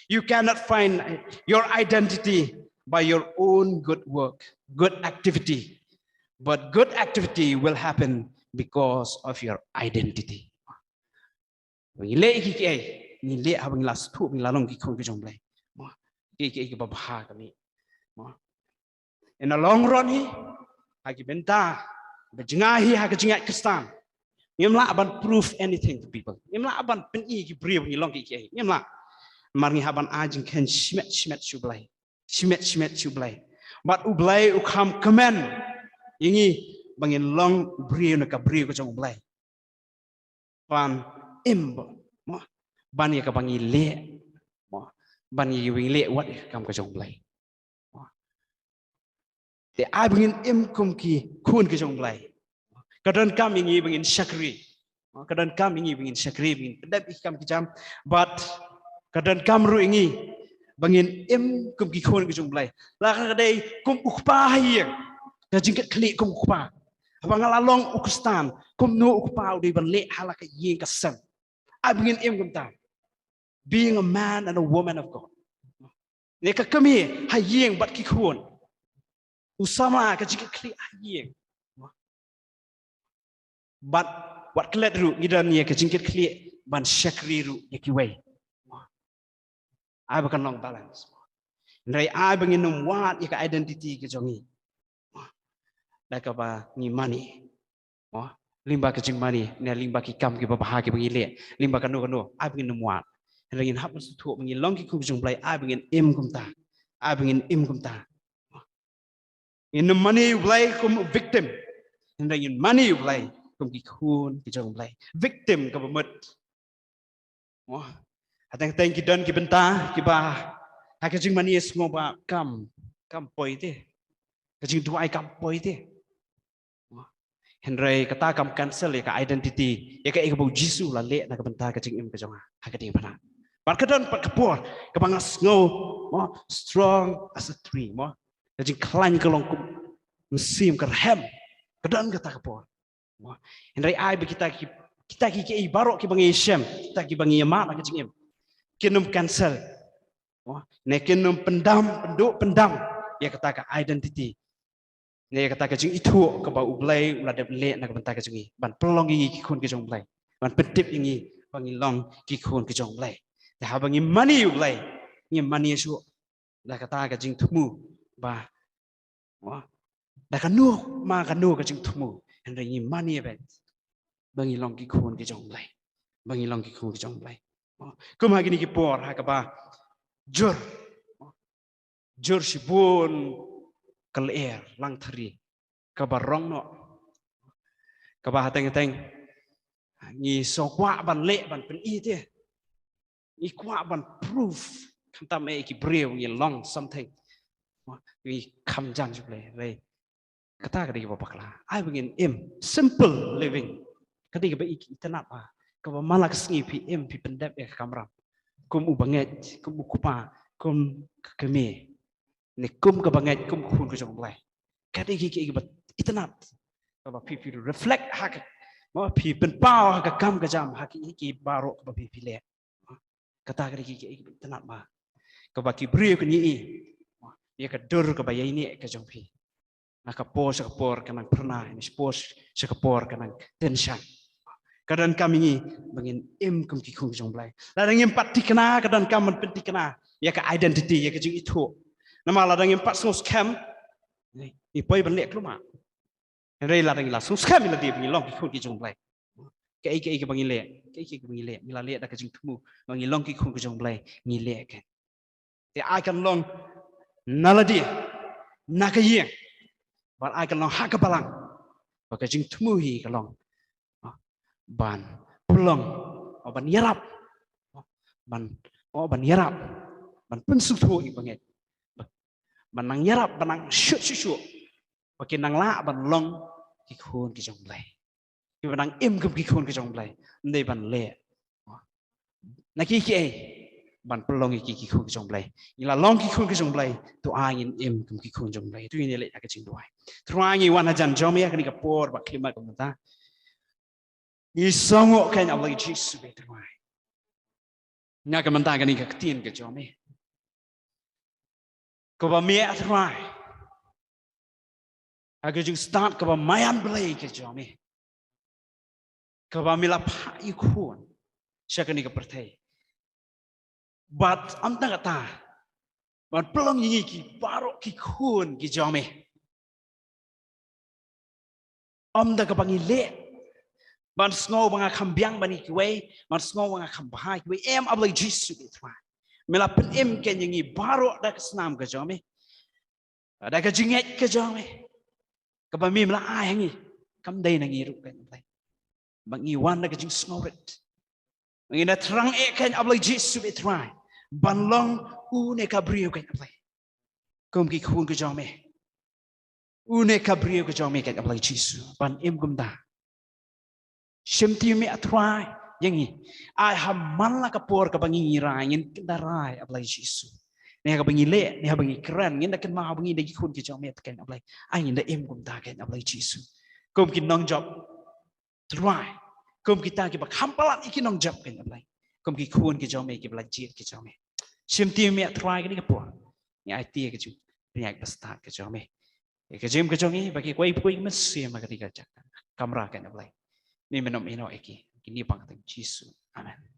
You cannot find your identity by your own good work, good activity. But good activity will happen because of your identity. In the long run, Imla prove anything to people. Imla aban peni ki brio ni long ki imla marni haban ajin ken shmet shublai but ublai ukam comment yingi bangin long brio na ka brio ko jong blai ban imbo mo ban ya ka bangi le mo ban yi wing le wat kam ko jong blai te ai bangin im kum ki kun ko jong blai kadang kami ini ingin syakri, kadang kami ini ingin syakri, ingin pedap ikam kejam, but kadang kamru ini ingin kum kikon kejung belai, lah kadai kum ukpah yang, kajingkat klik kum ukpah, abang alalong ukustan, kum no ukpah udah berlek halak yang kesem, abingin kum tam, being a man and a woman of God, neka kami hayeng bat kikon, usama kajingkat klik hayeng. But what klet ru gidan ye kejingkit kli ban syakri ru yakiway. I bukan long balance. Ndai I bangin num wat yaka identity ke jongi. Da ka ba ni money. Limba ke jing money ne limba ki kam ki ba ha ki bangi le. Limba kanu I bangin num wat. Ndai hap su thu bangi long ki ku jong blai I bangin im kum ta. I bangin im kum ta. In the money you blai kum victim. Ndai money you blai kum ki khun ki jong blai victim ka bamut mo hatang ki don ki benta ki ba ha ka jing mani smo ba kam poi te ka jing duai kam poi te henry kata kam cancel ya ka identity ya ka ikabo jisu la le na ka benta ka jing im ka jong ha ka ding pana par ka don pat ka por ka bangas ngo mo strong as a tree mo ka jing klan ka long kum mesim ka hem ka don ka ta ka por Henry I kita ki barok ki bangi syam kita ki bangi mak nak jingim kinum cancel ne kinum pendam ya kata ka identity ne kata ka jing itu ka ba ublai ula de le nak benta ka jingi ban pelong ki khun ki jong blai ban petip ingi bangi long ki khun ki jong blai ta bangi money ublai ni money su la kata ka jing thumu ba da ka nu ma ka nu ka jing thumu Henry ni money event bangi long ki khun ki jong blai bangi long ki khun ki jong blai kum ha gini ki por ha ka ba jur sibun kal air lang thari ka ba rong no ka ba teng ni so kwa ban le ban pen i te ni kwa ban proof kan ta me ki breu ni long something ni kham jan ju blai kata kadi ba pakla I begin simple living kadi ba itanap ka ba malak sngi pi pi pendap e kamera kum ubanget kum ukupa kum keme ne kum ka banget kum khun ko jong blai kadi ki ba itanap ka ba pi reflect hak ma pi pen pau ka kam ka jam hak ki baro ka ba pi le kata kadi ki itanap ba ka ba ki bri ko ni ya ka dur ka ba yai ni ka jong pi nakapor kanang pernah ini spos sekapor kanang tension kadang kami ini bangin kum ki khung jong blai ladang yang pati kena kadang kam penti kena ya ka identity ya ka jing itu nama ladang yang pat sos scam ni poi ban lek luma rei ladang la sos scam la di bangin long ki khung ki jong blai ka bangin lek bangin lek mila lek da ka jing tumu bangin long ki khung ki jong blai ni lek kan te I kan long naladi nakayeng But I can long hakabalang, pakai jing tumuhi kalong, ban pulang, ban yarap, ban yarap, ban pensutu ibanget, ban nang yarap, ban nang shoot, pakai nang la ban long kikun kijong blai, ban nang kum kikun kijong blai, ndai ban le, nakiki ban pelong ki khun jong blai ila long ki khun jong blai to angin kum ki khun jong blai tu ini le ka jing duai truangi wana jan jom ya ka por ba klima ka mata ni songo kan Allah Jesus be truai Nga ka manta gani ka tin ka jo me. Ka ba me athrai. Aga jung start ka ba mayan blay ka jo me. Ka ba mila pa ikun. Siya kani ka pertay. But am ta kata. But pelong yi ki barok ki kun ki jo me. Am da ka pangile. Man snow mga kambyang bani kiwe, man snow mga kambahay kiwe, ablay jisu bitwa. Mila pen ken yung baro da kasnam ka jome. Da ka jinget ka jome. Kabami mila ayangi, kamday nang iru ka nalay. Mangiwan da ka jing snowrit. Mangina terang ken ablay jisu bitwa. Banlong une kabriyo ka nalay. Kum ki kun ka jome. Une kabriyo ka jome ka ablay jisu. Ban gumda. Shemti me atrai yangi ai haman la kapor ka bangi rangin kendarai ablai Yesu ne ka bangi le ne bangi kran ngin da ken ma bangi da kun ki jom met ken ablai ai ngin da gum ta ken ablai Yesu kum ki nong job trai kum kita ki ba khampalat iki nong job ken ablai kum ki kun ki jom ki ablai jit ki jom shemti me atrai ki kapor ni ai tie ki ju ni ai pasta ki jom ke jem ki jom bagi koi pui mesia ma ka kamera ken ablai. Ni menom ino eki. Kini pangkatang Yesus. Amen.